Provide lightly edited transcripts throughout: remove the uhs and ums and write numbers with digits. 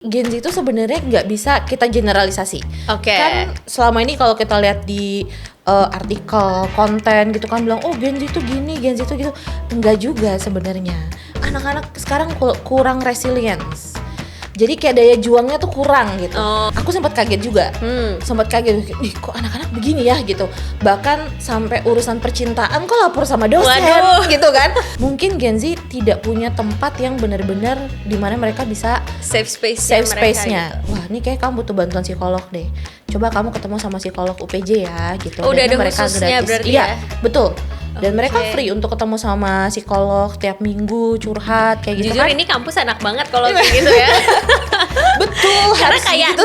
Gen Z itu sebenarnya nggak bisa kita generalisasi. Oke. Kan selama ini kalau kita lihat di artikel, konten gitu kan bilang, oh Gen Z itu gini, Gen Z itu gitu. Enggak juga sebenarnya. Anak-anak sekarang kurang resilience. Jadi kayak daya juangnya tuh kurang gitu. Aku sempat kaget juga. Sempat kaget, ih kok anak-anak begini ya gitu. Bahkan sampai urusan percintaan kok lapor sama dosen. Waduh. Gitu kan. Mungkin Gen Z tidak punya tempat yang benar-benar di mana mereka bisa Safe safe space-nya. gitu. Wah, ini kayak kamu butuh bantuan psikolog deh. Coba kamu ketemu sama psikolog UPJ ya gitu. Oh, udah Dan ada mereka khususnya gratis. berarti Iya, ya? betul. Dan mereka Oke. free untuk ketemu sama psikolog tiap minggu, curhat kayak gitu Jujur kan. ini kampus enak banget kalau kayak gitu ya. Betul, Karena harus kayak gitu.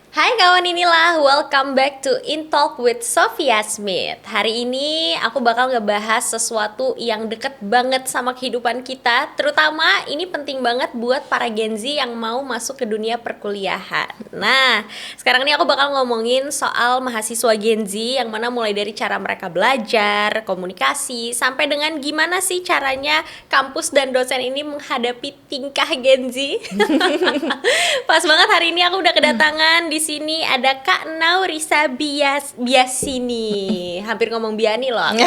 Hai kawan inilah, welcome back to In Talk with Sophia Smith. Hari ini aku bakal ngebahas sesuatu yang deket banget sama kehidupan kita. Terutama ini penting banget buat para Gen Z yang mau masuk ke dunia perkuliahan. Nah, sekarang ini aku bakal ngomongin soal mahasiswa Gen Z, yang mana mulai dari cara mereka belajar, komunikasi, sampai dengan gimana sih caranya kampus dan dosen ini menghadapi tingkah Gen Z. Pas banget hari ini aku udah kedatangan. Di sini ada Kak Naurisa Biasini. Hampir ngomong Biani loh aku.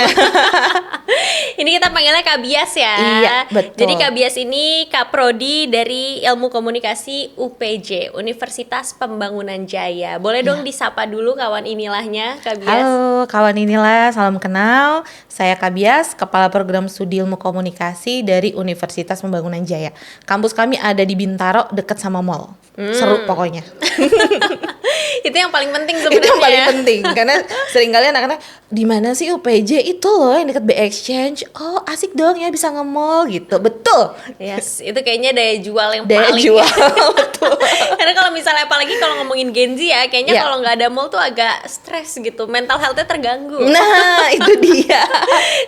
Ini kita panggilnya Kak Bias ya. Iya, betul. Jadi Kak Bias ini Kak Prodi dari Ilmu Komunikasi UPJ, Universitas Pembangunan Jaya. Boleh dong disapa dulu kawan inilahnya Kak Bias. Halo kawan inilah, salam kenal. Saya Kak Bias, Kepala Program Studi Ilmu Komunikasi dari Universitas Pembangunan Jaya. Kampus kami ada di Bintaro, deket sama mall. Seru pokoknya. Itu yang paling penting Itu sebenarnya. yang paling penting karena seringkali anak-anak di mana sih UPJ itu loh yang deket B Exchange. Oh asik dong ya bisa nge-mall gitu. Betul. Yes, itu kayaknya daya jual yang Daya paling. jual. Betul. Karena kalau misalnya apalagi kalau ngomongin Gen Z ya, kayaknya Iya. kalau nggak ada mall tuh agak stres gitu, mental health-nya terganggu. Nah itu dia.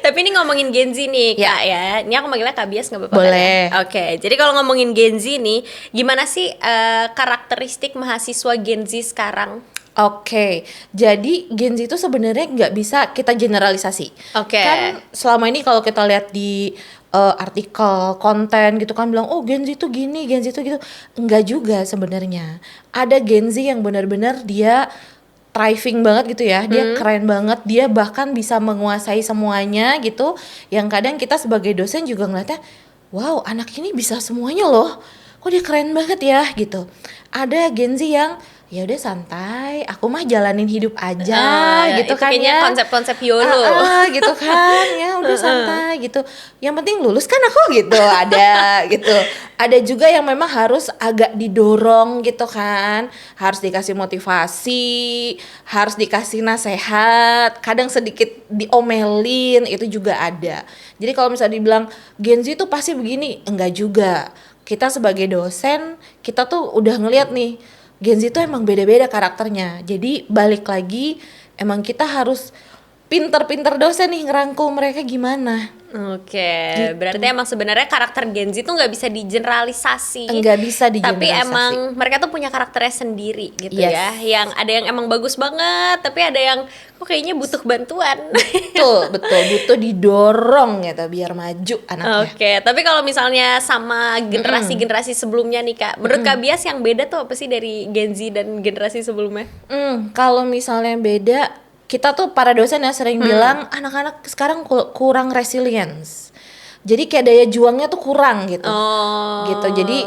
Tapi ini ngomongin Gen Z nih Ya. Kak ya. Ini aku manggilnya Kak Bias nggak apa-apa Boleh. kan ya? Oke, jadi kalau ngomongin Gen Z nih, gimana sih karakteristik mahasiswa Gen Z sekarang? Oke, jadi Gen Z itu sebenarnya nggak bisa kita generalisasi. Oke. Kan selama ini kalau kita lihat di artikel, konten gitu kan bilang, oh Gen Z itu gini, Gen Z itu gitu. Enggak juga sebenarnya. Ada Gen Z yang benar-benar dia thriving banget gitu ya, dia keren banget, dia bahkan bisa menguasai semuanya gitu. Yang kadang kita sebagai dosen juga ngeliatnya, wow anak ini bisa semuanya loh, kok dia keren banget ya gitu. Ada Gen Z yang ya udah santai, aku mah jalanin hidup aja Ya, gitu itu kan kayaknya ya. konsep-konsep YOLO. Gitu kan ya udah santai gitu. Yang penting lulus kan aku gitu. Ada gitu. Ada juga yang memang harus agak didorong gitu kan. Harus dikasih motivasi, harus dikasih nasihat, kadang sedikit diomelin, itu juga ada. Jadi kalau misalnya dibilang Gen Z itu pasti begini, enggak juga. Kita sebagai dosen, kita tuh udah ngeliat nih Gen Z itu emang beda-beda karakternya. Jadi balik lagi emang kita harus pinter-pinter dosen nih ngerangkul mereka gimana. Oke, Gitu. berarti emang sebenarnya karakter Gen Z tuh nggak bisa digeneralisasi. Enggak bisa Tapi digeneralisasi. emang mereka tuh punya karakternya sendiri gitu Yes. ya. Yang ada yang emang bagus banget, tapi ada yang kok kayaknya butuh bantuan. Betul, butuh didorong gitu biar maju anaknya. Oke, tapi kalau misalnya sama generasi-generasi sebelumnya nih Kak, menurut Kak Bias yang beda tuh apa sih dari Gen Z dan generasi sebelumnya? Kalau misalnya beda, kita tuh para dosen ya sering bilang anak-anak sekarang kurang resilience. Jadi kayak daya juangnya tuh kurang gitu. Gitu. Jadi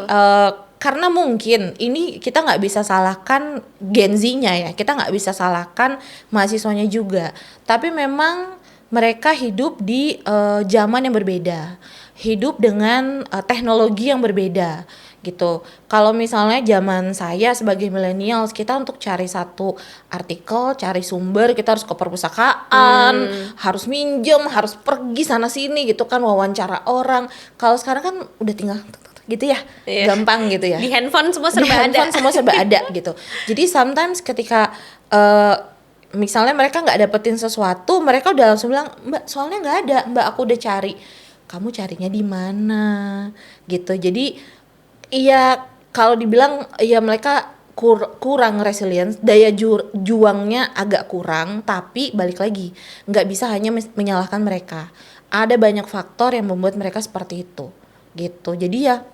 karena mungkin ini kita nggak bisa salahkan Gen Z-nya ya, kita nggak bisa salahkan mahasiswanya juga. Tapi memang mereka hidup di zaman yang berbeda, hidup dengan teknologi yang berbeda gitu. Kalau misalnya zaman saya sebagai millennials, kita untuk cari satu artikel, cari sumber, kita harus ke perpustakaan, harus minjem, harus pergi sana sini gitu kan, wawancara orang. Kalau sekarang kan udah tinggal gitu ya, Iya. gampang gitu ya. Di handphone semua Di serba ada. handphone semua serba ada gitu. Jadi sometimes ketika misalnya mereka nggak dapetin sesuatu, mereka udah langsung bilang, Mbak soalnya nggak ada, Mbak aku udah cari. Kamu carinya di mana? Gitu. Jadi iya kalau dibilang ya mereka kurang resilience, daya juangnya agak kurang, tapi balik lagi nggak bisa hanya menyalahkan mereka. Ada banyak faktor yang membuat mereka seperti itu, gitu. Jadi ya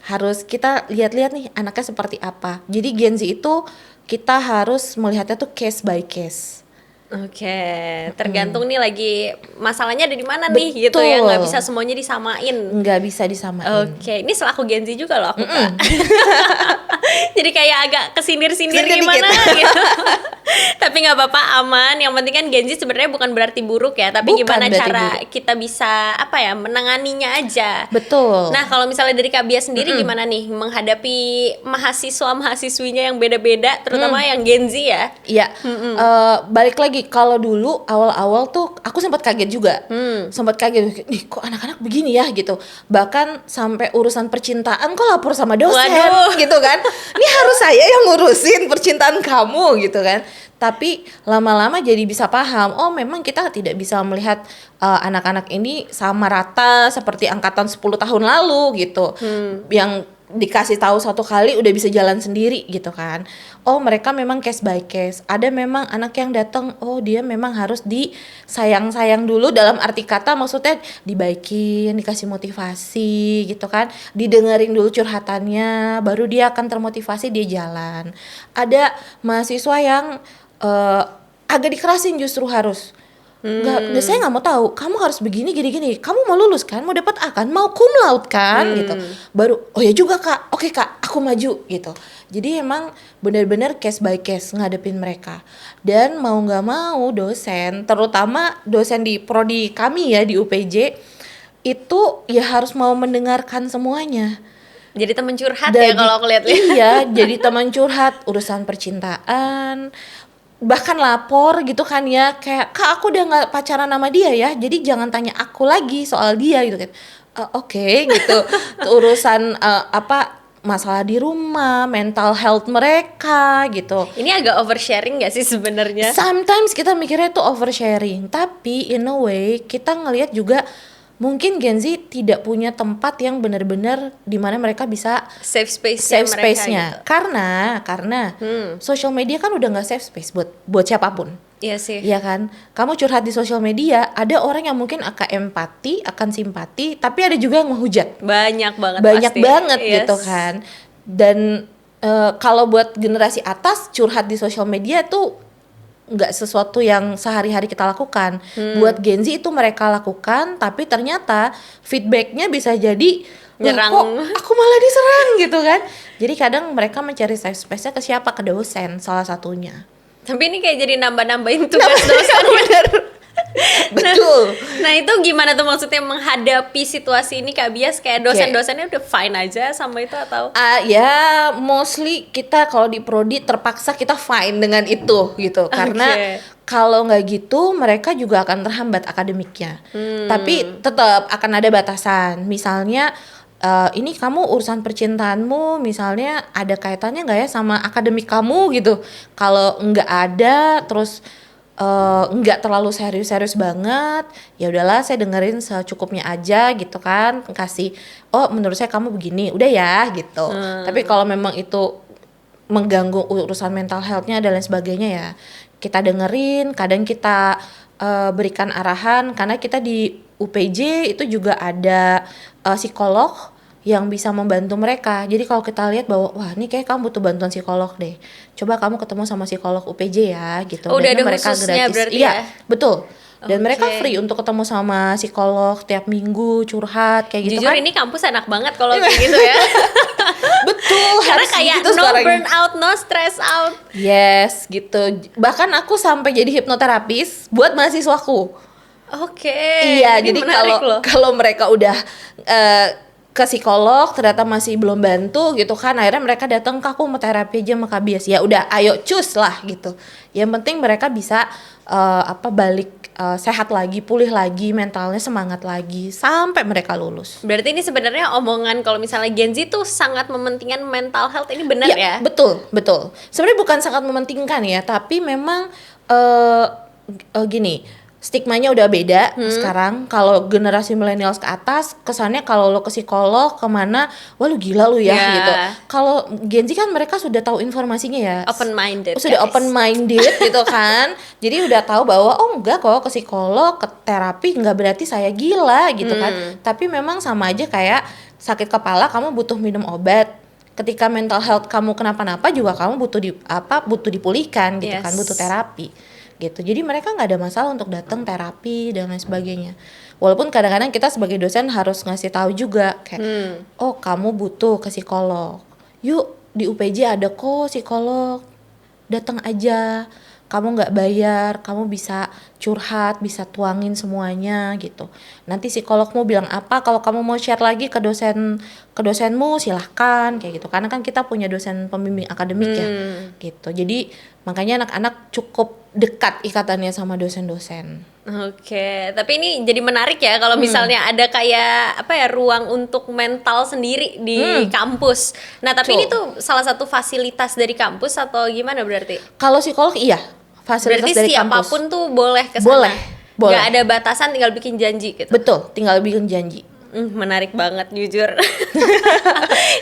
harus kita lihat-lihat nih anaknya seperti apa. Jadi Gen Z itu kita harus melihatnya tuh case by case. Oke, tergantung nih lagi masalahnya ada di mana nih gitu ya, nggak bisa semuanya disamain. Nggak bisa disamain. Oke, ini selaku Gen Z juga loh aku Kak. Jadi kayak agak kesindir-sindir gimana gitu. Tapi nggak apa-apa, aman. Yang penting kan Gen Z sebenarnya bukan berarti buruk ya, tapi bukan gimana cara kita bisa apa ya menanganinya aja. Betul. Nah kalau misalnya dari Kak Bia sendiri gimana nih menghadapi mahasiswa-mahasiswinya yang beda-beda, terutama yang Gen Z ya? Iya. Balik lagi kalau dulu awal-awal tuh aku sempat kaget juga. Sempat kaget, nih kok anak-anak begini ya gitu. Bahkan sampai urusan percintaan kok lapor sama dosen. Waduh. Gitu kan. Ini harus saya yang ngurusin percintaan kamu gitu kan. Tapi lama-lama jadi bisa paham, oh memang kita tidak bisa melihat anak-anak ini sama rata seperti angkatan 10 tahun lalu gitu. Yang dikasih tahu satu kali udah bisa jalan sendiri gitu kan. Oh mereka memang case by case. Ada memang anak yang datang, oh dia memang harus disayang-sayang dulu, dalam arti kata maksudnya dibaikin, dikasih motivasi gitu kan. Didengerin dulu curhatannya, baru dia akan termotivasi, dia jalan. Ada mahasiswa yang agak dikerasin justru harus. Saya nggak mau tahu, kamu harus begini gini, kamu mau lulus kan, mau dapat A kan, mau cum laude kan gitu, baru oh ya juga kak, oke kak aku maju gitu. Jadi emang benar-benar case by case ngadepin mereka. Dan mau nggak mau dosen, terutama dosen di prodi kami ya di UPJ itu ya harus mau mendengarkan semuanya. Jadi teman curhat ya kalau aku lihat-lihat. Iya, jadi teman curhat urusan percintaan, bahkan lapor gitu kan ya, kayak kak aku udah nggak pacaran sama dia ya, jadi jangan tanya aku lagi soal dia gitu kan. Oke, gitu. Urusan masalah di rumah, mental health mereka gitu. Ini agak oversharing gak sih sebenarnya? Sometimes kita mikirnya itu oversharing, tapi in a way kita ngelihat juga mungkin Gen Z tidak punya tempat yang benar-benar di mana mereka bisa safe space-nya gitu. Karena social media kan udah nggak safe space buat siapapun. Iya sih. Iya kan? Kamu curhat di social media, ada orang yang mungkin akan empati, akan simpati, tapi ada juga yang menghujat. Banyak pasti. Banget yes. Gitu kan. Dan kalau buat generasi atas curhat di social media tuh nggak sesuatu yang sehari-hari kita lakukan. Buat Gen Z itu mereka lakukan, tapi ternyata feedbacknya bisa jadi nyerang. Kok aku malah diserang gitu kan. Jadi kadang mereka mencari safe space-nya ke siapa? Ke dosen salah satunya. Tapi ini kayak jadi nambah-nambahin tugas dosen. Bener. Betul. Nah itu gimana tuh maksudnya menghadapi situasi ini Kak Bias, kayak dosen-dosennya udah fine aja sama itu atau? Ya mostly kita kalau di prodi terpaksa kita fine dengan itu gitu. Karena kalau nggak gitu mereka juga akan terhambat akademiknya. Tapi tetap akan ada batasan. Misalnya ini kamu urusan percintaanmu misalnya ada kaitannya nggak ya sama akademik kamu gitu. Kalau nggak ada, terus nggak terlalu serius banget, ya udahlah saya dengerin secukupnya aja gitu kan, kasih oh menurut saya kamu begini, udah ya gitu. Tapi kalau memang itu mengganggu urusan mental health-nya dan lain sebagainya ya kita dengerin, kadang kita berikan arahan, karena kita di UPJ itu juga ada psikolog yang bisa membantu mereka. Jadi kalau kita lihat bahwa wah ini kayak kamu butuh bantuan psikolog deh, coba kamu ketemu sama psikolog UPJ ya gitu. Udah ada mereka khususnya gratis. Berarti iya, ya? Betul. Dan mereka free untuk ketemu sama psikolog tiap minggu, curhat kayak gitu. Jujur kan. Ini kampus enak banget kalau kayak gitu ya. Betul. Karena kayak gitu no burn out, no stress out. Yes, gitu. Bahkan aku sampai jadi hipnoterapis buat mahasiswaku. Iya, jadi kalau mereka udah ke psikolog ternyata masih belum bantu gitu kan, akhirnya mereka datang ke aku mau terapi aja sama Kak Bias. Ya udah ayo cus lah gitu. Yang penting mereka bisa balik sehat lagi, pulih lagi, mentalnya semangat lagi sampai mereka lulus. Berarti ini sebenarnya omongan kalau misalnya Gen Z tuh sangat mementingkan mental health, ini benar ya? Betul. Sebenarnya bukan sangat mementingkan ya, tapi memang gini, stigmanya udah beda sekarang. Kalau generasi millennials ke atas, kesannya kalau lo ke psikolog kemana, wah lu gila lu ya gitu. Kalau Gen Z kan mereka sudah tahu informasinya ya, open minded, sudah open minded gitu kan. Jadi udah tahu bahwa oh enggak kok, ke psikolog, ke terapi nggak berarti saya gila gitu kan. Tapi memang sama aja kayak sakit kepala, kamu butuh minum obat. Ketika mental health kamu kenapa-napa juga kamu butuh dipulihkan gitu kan, butuh terapi gitu. Jadi mereka nggak ada masalah untuk datang terapi dan lain sebagainya. Walaupun kadang-kadang kita sebagai dosen harus ngasih tahu juga kayak oh kamu butuh ke psikolog, yuk di UPJ ada kok psikolog, datang aja, kamu nggak bayar, kamu bisa curhat, bisa tuangin semuanya gitu. Nanti psikologmu bilang apa, kalau kamu mau share lagi ke dosenmu silahkan kayak gitu. Karena kan kita punya dosen pembimbing akademik ya gitu. Jadi makanya anak-anak cukup dekat ikatannya sama dosen-dosen. Oke, tapi ini jadi menarik ya kalau misalnya ada kayak apa ya, ruang untuk mental sendiri di kampus. Nah, tapi ini tuh salah satu fasilitas dari kampus atau gimana berarti? Kalau psikolog iya, fasilitas berarti dari kampus. Berarti siapapun tuh boleh ke sana. Boleh. Gak ada batasan, tinggal bikin janji gitu. Betul, tinggal bikin janji. Menarik banget jujur.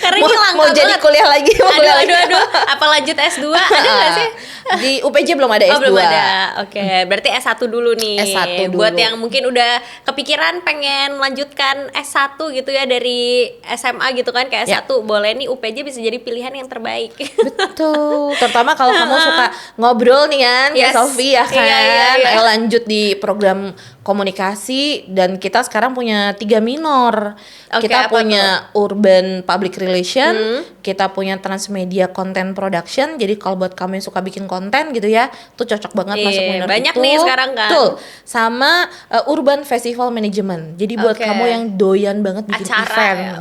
Karena ini langka mau jadi banget. kuliah lagi. Aduh. Apa lanjut S2? Ada nggak sih? Di UPJ belum ada S2. Oh, belum ada. Oke, berarti S1 dulu nih. S1 dulu. Buat yang mungkin udah kepikiran pengen melanjutkan S1 gitu ya, dari SMA gitu kan ke S1, boleh nih UPJ bisa jadi pilihan yang terbaik. Betul. Terutama kalau kamu suka ngobrol nih kan, kayak Sofi ya kan. Iya. Ayo lanjut di program komunikasi, dan kita sekarang punya 3 minor. Kita punya urban public relation, kita punya transmedia content production. Jadi kalau buat kamu yang suka bikin konten gitu ya, tuh cocok banget masuk minor banyak itu. nih sekarang kan. Betul. Sama urban festival management. Jadi buat kamu yang doyan banget bikin acara event. ya?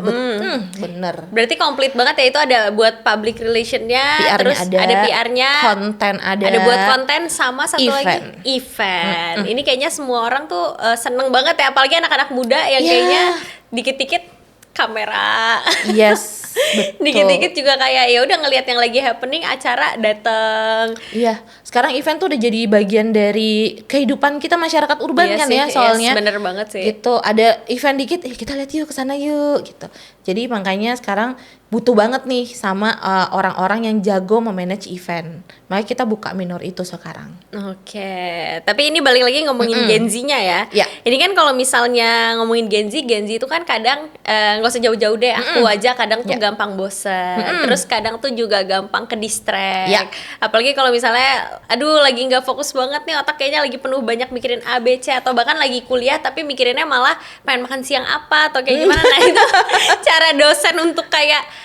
Bener. Berarti komplit banget ya, itu ada buat public relationnya, PR-nya terus ada PR-nya, konten ada buat konten, sama satu lagi event. Ini kayaknya semua orang tuh seneng banget ya, apalagi anak-anak muda yang kayaknya dikit-dikit kamera. Yes, betul. Dikit-dikit juga kayak ya udah ngelihat yang lagi happening, acara dateng. Iya, sekarang event tuh udah jadi bagian dari kehidupan kita masyarakat urban kan ya, soalnya. Bener banget sih. Gitu, ada event dikit, kita lihat yuk kesana yuk gitu. Jadi makanya sekarang butuh banget nih sama orang-orang yang jago memanage event. Makanya kita buka minor itu sekarang. Oke, tapi ini balik lagi ngomongin Gen Z-nya ya. Ini kan kalau misalnya ngomongin Gen Z itu kan kadang nggak usah jauh-jauh deh, aku aja kadang tuh gampang bosen, terus kadang tuh juga gampang ke distract. Apalagi kalau misalnya, aduh lagi nggak fokus banget nih, otak kayaknya lagi penuh banyak mikirin A, B, C, atau bahkan lagi kuliah tapi mikirinnya malah pengen makan siang apa atau kayak gimana. Nah itu cara dosen untuk kayak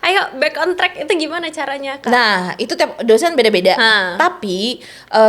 ayo back on track itu gimana caranya, Kak? Nah, itu tiap dosen beda-beda. Tapi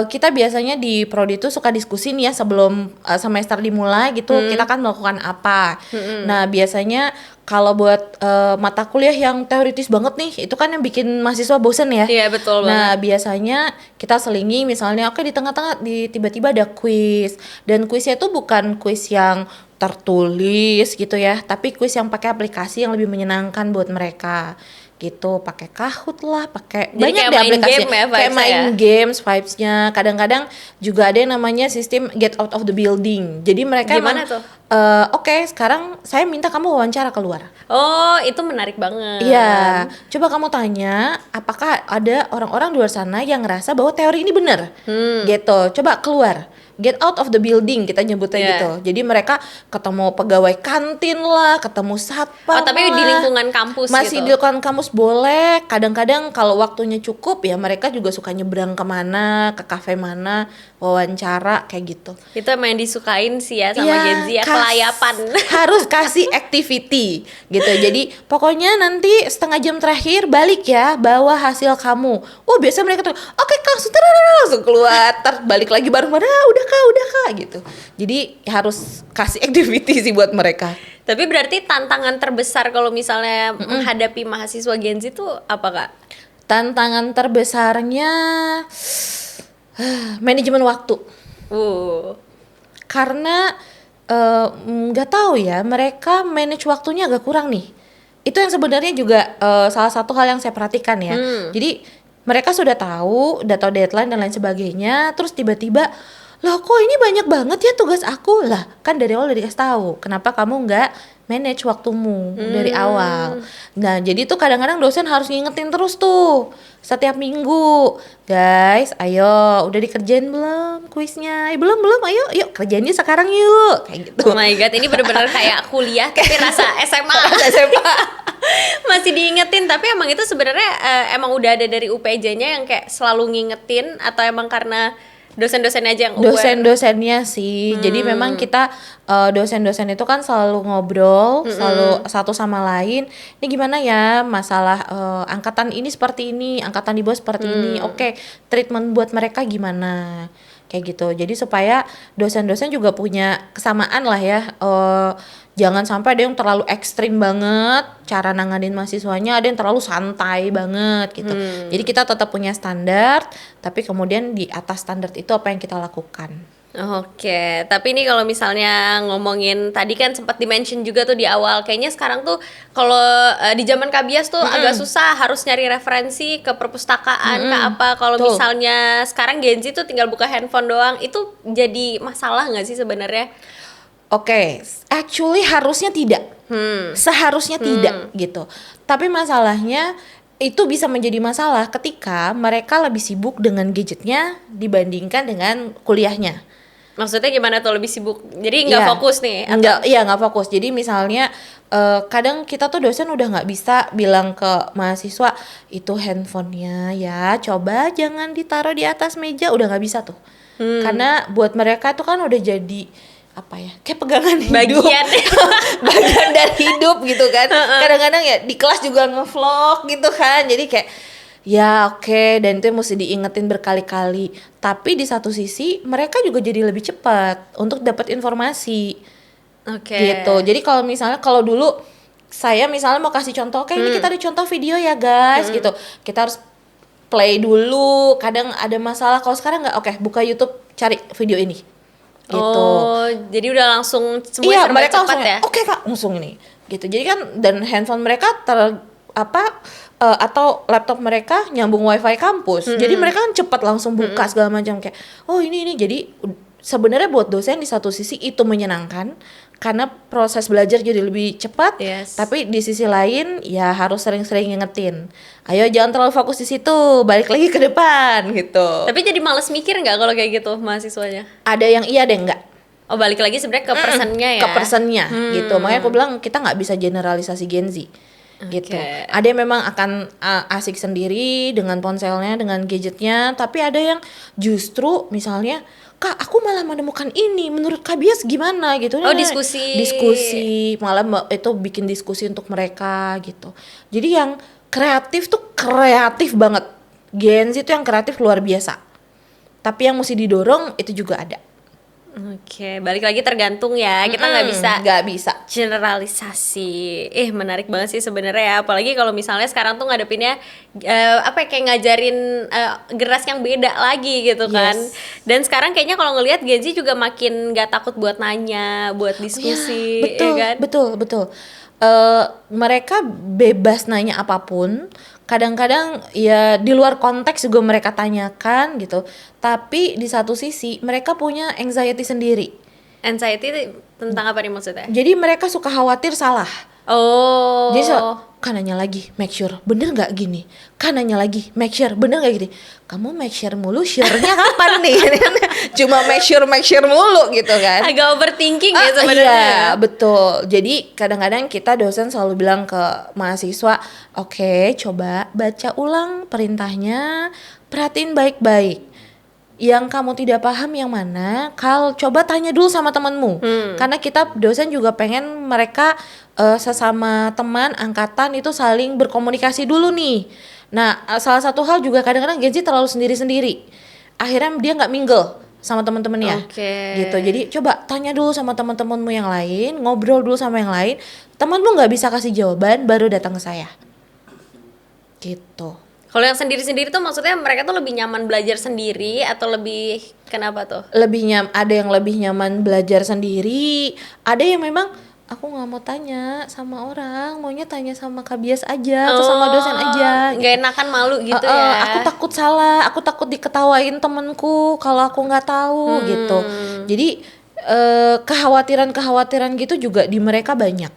kita biasanya di prodi itu suka diskusi nih ya sebelum semester dimulai gitu, kita kan melakukan apa. Nah, biasanya kalau buat mata kuliah yang teoritis banget nih, itu kan yang bikin mahasiswa bosen ya. Iya, betul banget. Nah, biasanya kita selingi misalnya di tengah-tengah tiba-tiba ada kuis, dan kuisnya itu bukan kuis yang tertulis gitu ya, tapi kuis yang pakai aplikasi yang lebih menyenangkan buat mereka gitu, pakai Kahoot lah, pakai banyak deh aplikasi kayak main games, vibes-nya. Kadang-kadang juga ada yang namanya sistem get out of the building. Jadi mereka gimana tuh? Oke, sekarang saya minta kamu wawancara keluar. Oh, itu menarik banget. Iya, coba kamu tanya apakah ada orang-orang di luar sana yang ngerasa bahwa teori ini benar. Gitu, coba keluar. Get out of the building, kita nyebutnya gitu. Jadi mereka ketemu pegawai kantin lah, ketemu satpam. Oh, tapi di lingkungan kampus masih gitu. Di lingkungan kampus boleh. Kadang-kadang kalau waktunya cukup ya mereka juga suka nyebrang kemana, ke kafe mana, wawancara kayak gitu. Itu emang yang disukain sih ya sama Gen Z ya, kelayapan. Harus kasih activity gitu. Jadi pokoknya nanti setengah jam terakhir balik ya, bawa hasil kamu. Oh biasa mereka tuh oke Kak, langsung keluar, balik lagi baru udah kak gitu. Jadi harus kasih activity sih buat mereka. Tapi berarti tantangan terbesar kalau misalnya menghadapi mahasiswa Gen Z itu apa, Kak? Tantangan terbesarnya manajemen waktu. Karena nggak tahu ya, mereka manage waktunya agak kurang nih. Itu yang sebenarnya juga salah satu hal yang saya perhatikan ya. Jadi mereka sudah tahu deadline dan lain sebagainya, terus tiba-tiba loh kok ini banyak banget ya tugas aku. Lah kan dari awal udah dikasih tahu, kenapa kamu nggak manage waktumu dari awal. Nah jadi tuh kadang-kadang dosen harus ngingetin terus tuh setiap minggu, guys ayo udah dikerjain belum kuisnya, belum ayo yuk kerjainnya sekarang yuk, kayak gitu. Oh my god, ini bener-bener kayak kuliah tapi rasa SMA. SMA. Masih diingetin, tapi emang itu sebenarnya emang udah ada dari UPJ-nya yang kayak selalu ngingetin, atau emang karena dosen-dosen aja yang aware? Dosen-dosennya sih. Jadi memang kita dosen-dosen itu kan selalu ngobrol, selalu satu sama lain. Ini gimana ya masalah angkatan ini seperti ini, angkatan di bawah seperti ini. Oke, treatment buat mereka gimana? Kayak gitu. Jadi supaya dosen-dosen juga punya kesamaan lah ya. Jangan sampai ada yang terlalu ekstrim banget cara nanganin mahasiswanya, ada yang terlalu santai banget gitu. Jadi kita tetap punya standar, tapi kemudian di atas standar itu apa yang kita lakukan. Oke, tapi ini kalau misalnya ngomongin tadi kan sempat di-mention juga tuh di awal, kayaknya sekarang tuh kalau di zaman Kabias tuh agak susah, harus nyari referensi ke perpustakaan, ke apa. Kalau misalnya sekarang Gen Z tuh tinggal buka handphone doang, itu jadi masalah nggak sih sebenarnya? Oke, actually harusnya tidak, seharusnya tidak gitu. Tapi masalahnya itu bisa menjadi masalah ketika mereka lebih sibuk dengan gadgetnya dibandingkan dengan kuliahnya. Maksudnya gimana tuh lebih sibuk? Jadi nggak fokus nih? Nggak fokus. Jadi misalnya kadang kita tuh dosen udah nggak bisa bilang ke mahasiswa itu handphonenya ya coba jangan ditaruh di atas meja, udah nggak bisa tuh. Karena buat mereka tuh kan udah jadi apa ya, kayak pegangan hidup, bagian dari hidup gitu kan. Kadang-kadang ya di kelas juga ngevlog gitu kan, jadi kayak ya oke, dan itu mesti diingetin berkali-kali. Tapi di satu sisi mereka juga jadi lebih cepat untuk dapat informasi. Gitu. Jadi kalau misalnya kalau dulu saya misalnya mau kasih contoh, kayak ini kita ada contoh video ya guys gitu, kita harus play dulu, kadang ada masalah. Kalau sekarang nggak, oke buka YouTube cari video ini gitu. Oh, jadi udah langsung semuanya serba cepat ya? Oke kak, langsung ini gitu. Jadi kan dan handphone mereka atau laptop mereka nyambung wifi kampus. Jadi mereka kan cepat langsung buka segala macam kayak oh ini. Jadi sebenarnya buat dosen di satu sisi itu menyenangkan karena proses belajar jadi lebih cepat. Tapi di sisi lain ya harus sering-sering ngingetin. Ayo jangan terlalu fokus di situ, balik lagi ke depan gitu. Tapi jadi males mikir nggak kalau kayak gitu mahasiswanya? Ada yang iya, ada yang enggak. Oh, balik lagi sebenarnya ke personnya ya? Ke personnya gitu. Makanya aku bilang kita nggak bisa generalisasi Gen Z. Gitu. Ada yang memang akan asik sendiri dengan ponselnya, dengan gadgetnya, tapi ada yang justru misalnya Kak, aku malah menemukan ini, menurut Kak Bias gimana gitu. Oh, diskusi, malah itu bikin diskusi untuk mereka gitu. Jadi yang kreatif tuh kreatif banget. Gen Z itu yang kreatif luar biasa. Tapi yang mesti didorong itu juga ada. Oke, balik lagi tergantung ya. Kita nggak bisa generalisasi. Menarik banget sih sebenarnya ya. Apalagi kalau misalnya sekarang tuh ngadepinnya kayak ngajarin generasi yang beda lagi gitu kan. Dan sekarang kayaknya kalau ngelihat Gen Z juga makin nggak takut buat nanya, buat diskusi, betul, ya kan? Betul. Mereka bebas nanya apapun. Kadang-kadang ya di luar konteks juga mereka tanyakan gitu. Tapi di satu sisi mereka punya anxiety sendiri. Anxiety tentang apa nih maksudnya? Jadi mereka suka khawatir salah. Oh. Jadi kan nanya lagi, make sure bener nggak gini. Kan nanya lagi, make sure bener nggak gini. Kamu make sure mulu, sure-nya kapan nih? Cuma make sure mulu gitu kan. Agak overthinking ya sebenarnya. Iya, betul. Jadi kadang-kadang kita dosen selalu bilang ke mahasiswa, oke, coba baca ulang perintahnya, perhatiin baik-baik. Yang kamu tidak paham yang mana, coba tanya dulu sama temanmu. Karena kita dosen juga pengen mereka sesama teman angkatan itu saling berkomunikasi dulu nih. Nah, salah satu hal juga kadang-kadang Gen Z terlalu sendiri-sendiri. Akhirnya dia nggak mingle sama teman-temannya. Gitu. Jadi coba tanya dulu sama teman-temanmu yang lain, ngobrol dulu sama yang lain. Temanmu nggak bisa kasih jawaban, baru datang ke saya. Gitu. Kalau yang sendiri-sendiri tuh maksudnya mereka tuh lebih nyaman belajar sendiri atau lebih kenapa tuh? Ada yang lebih nyaman belajar sendiri, ada yang memang aku nggak mau tanya sama orang, maunya tanya sama Kak Bias aja atau sama dosen aja. Gak enakan, malu gitu ya. Aku takut salah, aku takut diketawain temenku kalau aku nggak tahu gitu. Jadi kekhawatiran gitu juga di mereka banyak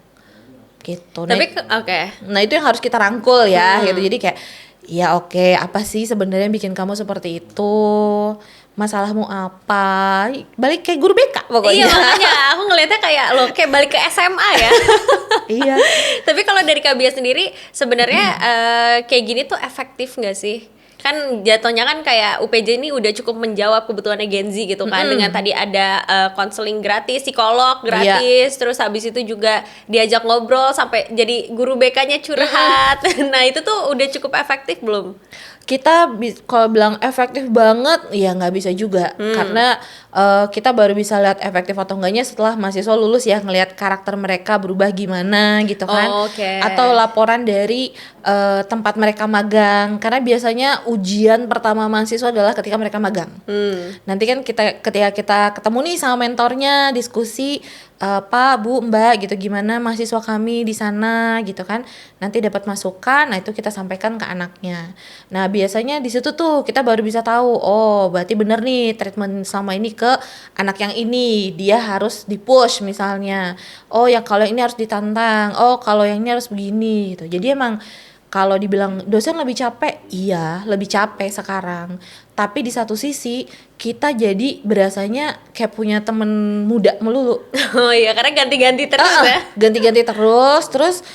gitu. Tapi oke. Nah itu yang harus kita rangkul ya gitu. Jadi kayak ya oke, apa sih sebenarnya yang bikin kamu seperti itu? Masalahmu apa? Balik kayak guru BK pokoknya. Iya, makanya aku ngelihatnya kayak lo kayak balik ke SMA ya. Iya. Tapi kalau dari Kak Bia sendiri sebenarnya kayak gini tuh efektif nggak sih? Kan jatuhnya kan kayak UPJ ini udah cukup menjawab kebutuhannya Gen Z gitu kan, dengan tadi ada konseling gratis, psikolog gratis, terus habis itu juga diajak ngobrol sampai jadi guru BK-nya curhat. Nah itu tuh udah cukup efektif belum? Kita kalau bilang efektif banget ya nggak bisa juga, karena kita baru bisa lihat efektif atau enggaknya setelah mahasiswa lulus ya, ngelihat karakter mereka berubah gimana gitu kan. Atau laporan dari tempat mereka magang, karena biasanya ujian pertama mahasiswa adalah ketika mereka magang. Nanti kan ketika kita ketemu nih sama mentornya, diskusi Pak, Bu, Mbak gitu, gimana mahasiswa kami di sana gitu kan. Nanti dapat masukan, nah itu kita sampaikan ke anaknya. Nah, biasanya di situ tuh kita baru bisa tahu, oh berarti bener nih treatment selama ini ke anak yang ini, dia harus di-push misalnya. Oh, yang kalau ini harus ditantang. Oh, kalau yang ini harus begini gitu. Jadi emang kalau dibilang dosen lebih capek, iya lebih capek sekarang. Tapi di satu sisi kita jadi berasanya kayak punya temen muda melulu. Oh iya, karena ganti-ganti terus ya. Ganti-ganti terus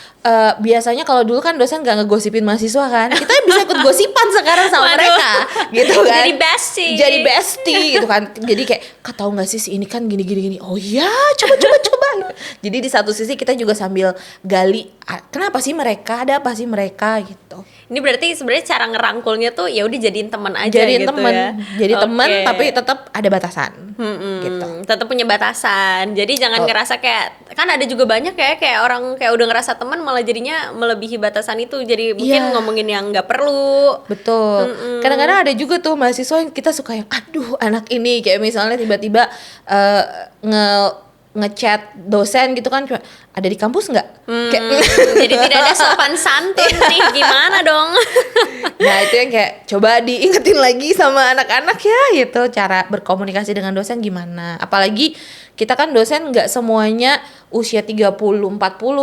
biasanya kalau dulu kan dosen gak ngegosipin mahasiswa kan, kita bisa ikut gosipan sekarang sama mereka gitu kan. Jadi bestie gitu kan. Jadi kayak, Kak tahu gak sih si ini kan gini. Oh iya, coba. Jadi di satu sisi kita juga sambil gali, kenapa sih mereka, ada apa sih mereka gitu. Ini berarti sebenarnya cara ngerangkulnya tuh ya udah jadiin teman aja jadiin gitu temen, ya. Jadi teman tapi tetap ada batasan. Gitu. Tetap punya batasan. Jadi jangan ngerasa kayak, kan ada juga banyak ya kayak orang kayak udah ngerasa teman malah jadinya melebihi batasan itu. Jadi mungkin ngomongin yang nggak perlu. Betul. Kadang-kadang ada juga tuh mahasiswa yang kita suka yang aduh anak ini kayak misalnya tiba-tiba ngechat dosen gitu kan, cuma ada di kampus nggak? Jadi tidak ada sopan santun nih, gimana dong? Nah itu yang kayak coba diingetin lagi sama anak-anak ya gitu, cara berkomunikasi dengan dosen gimana. Apalagi kita kan dosen nggak semuanya usia 30-40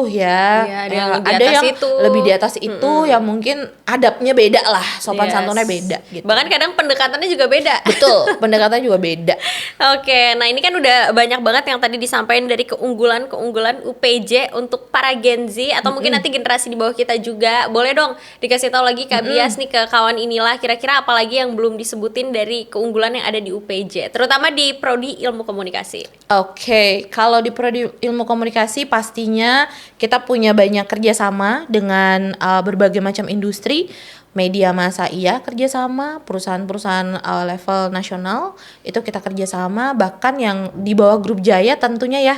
ya. Iya, ada yang lebih di atas itu yang mungkin adabnya beda lah, sopan santunnya beda gitu. Bahkan kadang pendekatannya juga beda. Betul, pendekatannya juga beda. Oke, nah ini kan udah banyak banget yang tadi disampaikan dari keunggulan UPJ untuk para Gen Z atau mungkin nanti generasi di bawah kita juga. Boleh dong dikasih tahu lagi Kak Bias nih ke kawan inilah, kira-kira apa lagi yang belum disebutin dari keunggulan yang ada di UPJ, terutama di prodi ilmu komunikasi. Oke, kalau di prodi ilmu komunikasi pastinya kita punya banyak kerjasama dengan berbagai macam industri, media massa iya kerjasama, perusahaan-perusahaan level nasional itu kita kerjasama, bahkan yang di bawah grup Jaya tentunya ya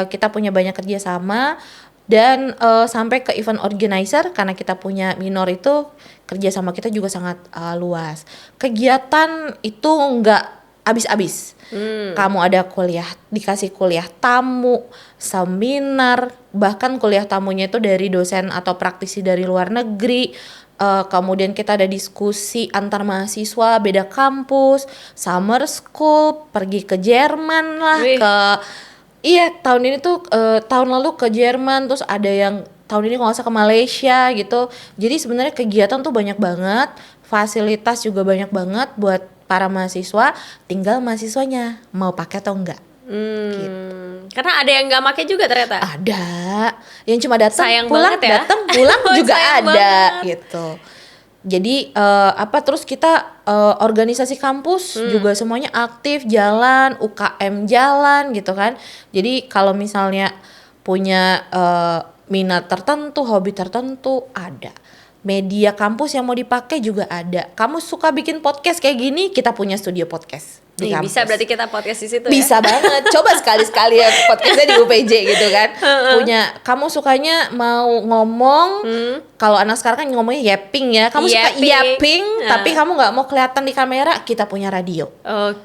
kita punya banyak kerjasama, dan sampai ke event organizer karena kita punya minor itu kerjasama kita juga sangat luas. Kegiatan itu nggak habis-habis. Kamu ada kuliah, dikasih kuliah tamu, seminar, bahkan kuliah tamunya itu dari dosen atau praktisi dari luar negeri. Kemudian kita ada diskusi antar mahasiswa beda kampus, summer school, pergi ke Jerman lah. Iya, tahun ini tuh tahun lalu ke Jerman, terus ada yang tahun ini nggak usah ke Malaysia gitu. Jadi sebenarnya kegiatan tuh banyak banget, fasilitas juga banyak banget buat para mahasiswa, tinggal mahasiswanya mau pakai atau enggak. Gitu. Karena ada yang nggak pakai juga ternyata. Ada, yang cuma datang pulang, ya? datang pulang juga ada banget. gitu. Jadi terus kita organisasi kampus juga semuanya aktif, jalan, UKM jalan gitu kan. Jadi kalau misalnya punya minat tertentu, hobi tertentu ada. Media kampus yang mau dipakai juga ada. Kamu suka bikin podcast kayak gini, kita punya studio podcast di kampus. Bisa berarti kita podcast di situ Bisa ya? banget. Coba sekali-sekali ya podcastnya di UPJ gitu kan. Punya, kamu sukanya mau ngomong, kalau anak sekarang kan ngomongnya yapping ya. Kamu suka yapping, tapi kamu nggak mau kelihatan di kamera, kita punya radio.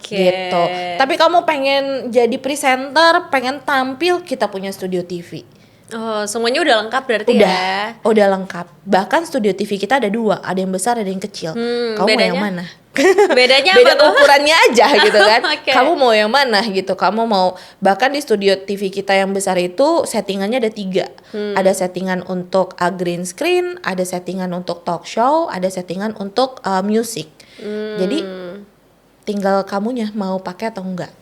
Gitu. Tapi kamu pengen jadi presenter, pengen tampil, kita punya studio TV. Oh, semuanya udah lengkap berarti ya? Udah lengkap. Bahkan studio TV kita ada 2, ada yang besar, ada yang kecil. Kamu bedanya? mau yang mana? Bedanya Beda apa tuh? ukurannya aja gitu kan. Okay. Kamu mau yang mana gitu? Kamu mau, bahkan di studio TV kita yang besar itu settingannya ada 3. Ada settingan untuk green screen, ada settingan untuk talk show, ada settingan untuk music. Jadi tinggal kamunya mau pakai atau enggak.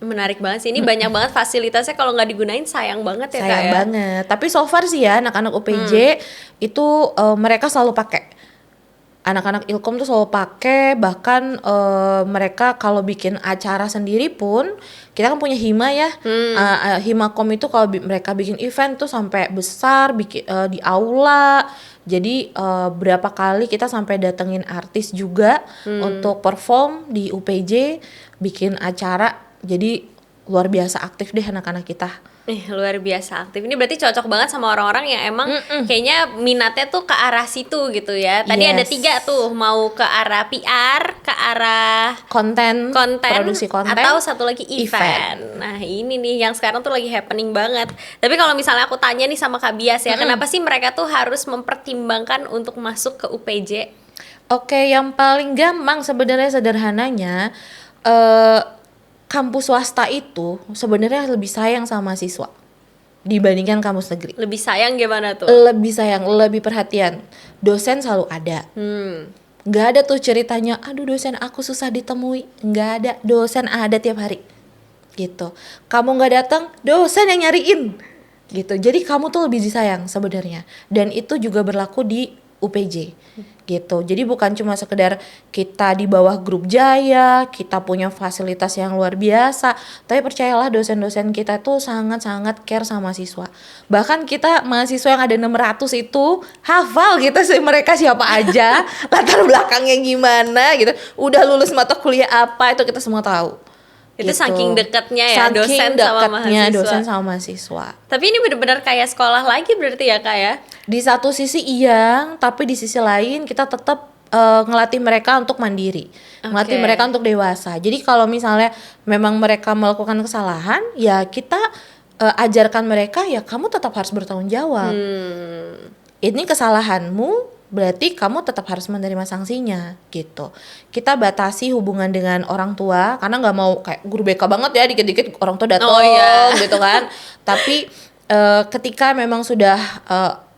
Menarik banget sih, ini banyak banget fasilitasnya, kalau nggak digunain sayang banget ya Kak Sayang ya? banget. Tapi so far sih ya anak-anak UPJ itu mereka selalu pakai. Anak-anak Ilkom tuh selalu pakai, bahkan mereka kalau bikin acara sendiri pun, kita kan punya Hima ya. Himakom itu kalau mereka bikin event tuh sampai besar, bikin di aula. Jadi berapa kali kita sampai datengin artis juga untuk perform di UPJ, bikin acara. Jadi luar biasa aktif deh anak-anak kita. Luar biasa aktif. Ini berarti cocok banget sama orang-orang yang emang kayaknya minatnya tuh ke arah situ gitu ya. Tadi ada 3 tuh, mau ke arah PR, ke arah konten, produksi konten, atau satu lagi event. Nah ini nih yang sekarang tuh lagi happening banget. Tapi kalau misalnya aku tanya nih sama Kak Bias ya, kenapa sih mereka tuh harus mempertimbangkan untuk masuk ke UPJ? Oke, yang paling gampang sebenarnya sederhananya, kampus swasta itu sebenarnya lebih sayang sama siswa dibandingkan kampus negeri. Lebih sayang gimana tuh? Lebih sayang, lebih perhatian. Dosen selalu ada. Nggak ada tuh ceritanya, aduh dosen aku susah ditemui. Nggak ada, dosen ada tiap hari. Gitu. Kamu nggak datang, dosen yang nyariin. Gitu. Jadi kamu tuh lebih disayang sebenarnya. Dan itu juga berlaku di UPJ. Gitu. Jadi bukan cuma sekedar kita di bawah grup Jaya, kita punya fasilitas yang luar biasa, tapi percayalah dosen-dosen kita tuh sangat-sangat care sama siswa. Bahkan kita mahasiswa yang ada 600 itu hafal kita sih mereka siapa aja, latar belakangnya gimana gitu. Udah lulus mata kuliah apa itu kita semua tahu. Itu gitu. saking dekatnya ya saking dosen sama mahasiswa. Tapi ini benar-benar kayak sekolah lagi berarti ya Kak ya? Di satu sisi iya, tapi di sisi lain kita tetap ngelatih mereka untuk mandiri, ngelatih mereka untuk dewasa. Jadi kalau misalnya memang mereka melakukan kesalahan, ya kita ajarkan mereka, ya kamu tetap harus bertanggung jawab. Ini kesalahanmu, berarti kamu tetap harus menerima sanksinya gitu. Kita batasi hubungan dengan orang tua karena nggak mau kayak guru BK banget ya, dikit-dikit orang tua datang gitu kan. Tapi ketika memang sudah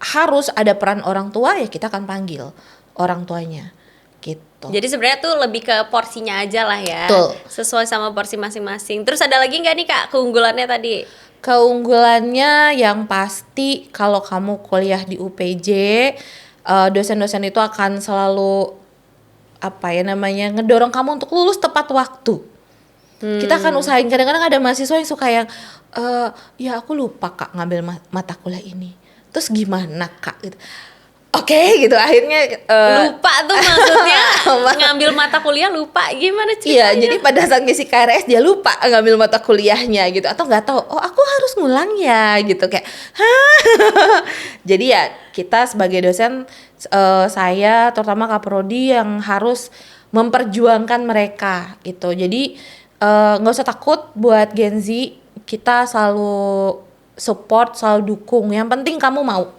harus ada peran orang tua, ya kita akan panggil orang tuanya gitu. Jadi sebenarnya tuh lebih ke porsinya aja lah ya. Betul. Sesuai sama porsi masing-masing. Terus ada lagi nggak nih Kak keunggulannya tadi? Keunggulannya yang pasti kalau kamu kuliah di UPJ, dosen-dosen itu akan selalu ngedorong kamu untuk lulus tepat waktu. Kita akan usahain. Kadang-kadang ada mahasiswa yang suka yang ya aku lupa Kak ngambil mata kuliah ini, terus gimana Kak gitu. Oke, gitu akhirnya lupa tuh maksudnya ngambil mata kuliah lupa gimana ceritanya? Iya, jadi pada saat ngisi KRS dia lupa ngambil mata kuliahnya gitu, atau nggak tahu oh aku harus ngulang ya gitu kayak jadi ya kita sebagai dosen, saya terutama Kaprodi yang harus memperjuangkan mereka gitu. Jadi nggak usah takut buat Gen Z, kita selalu support, selalu dukung. Yang penting kamu mau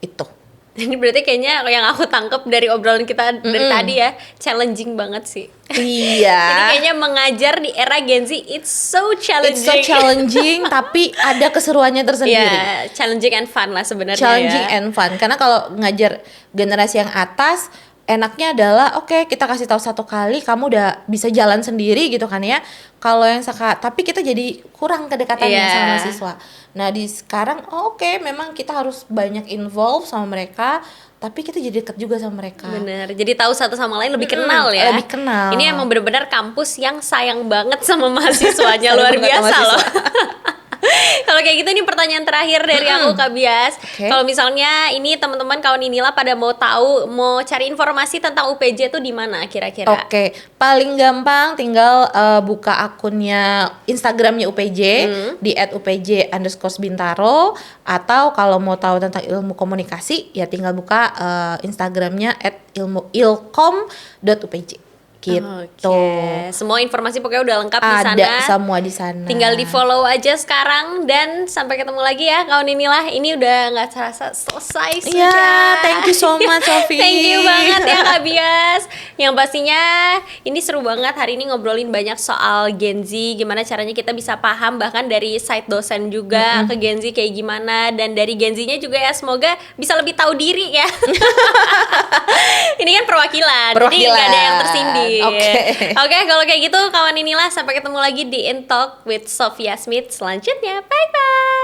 itu. Ini berarti kayaknya yang aku tangkep dari obrolan kita dari tadi ya, challenging banget sih. Iya. Jadi kayaknya mengajar di era Gen Z it's so challenging. It's so challenging tapi ada keseruannya tersendiri. Yeah, challenging and fun lah sebenarnya. Challenging and fun. Karena kalau ngajar generasi yang atas, enaknya adalah oke, kita kasih tahu satu kali kamu udah bisa jalan sendiri gitu kan ya. Kalau yang tapi kita jadi kurang kedekatannya sama siswa. Nah di sekarang oke, memang kita harus banyak involve sama mereka, tapi kita jadi dekat juga sama mereka. Bener, jadi tahu satu sama lain, lebih kenal ya. Lebih kenal. Ini emang benar-benar kampus yang sayang banget sama mahasiswanya, luar biasa loh. Kalau kayak gitu ini pertanyaan terakhir dari aku Kak Bias. Oke. Kalau misalnya ini teman-teman kawan inilah pada mau tahu, mau cari informasi tentang UPJ tuh di mana kira-kira? Oke, paling gampang tinggal buka akunnya Instagramnya UPJ di @upj_bintaro, atau kalau mau tahu tentang ilmu komunikasi ya tinggal buka Instagramnya @ilkom.upj gitu. Oke. Semua informasi pokoknya udah lengkap di sana. Ada semua di sana. Tinggal di follow aja sekarang dan sampai ketemu lagi ya kawan inilah. Ini udah nggak terasa selesai sudah. Iya, thank you so much Sofi. Thank you banget ya Kak Bias. Yang pastinya ini seru banget hari ini ngobrolin banyak soal Gen Z, gimana caranya kita bisa paham bahkan dari side dosen juga ke Gen Z kayak gimana, dan dari Gen Z-nya juga ya semoga bisa lebih tahu diri ya. Ini kan perwakilan, jadi nggak ada yang tersindir. Oke, kalau kayak gitu kawan inilah sampai ketemu lagi di In Talk with Sophia Smith selanjutnya. Bye bye.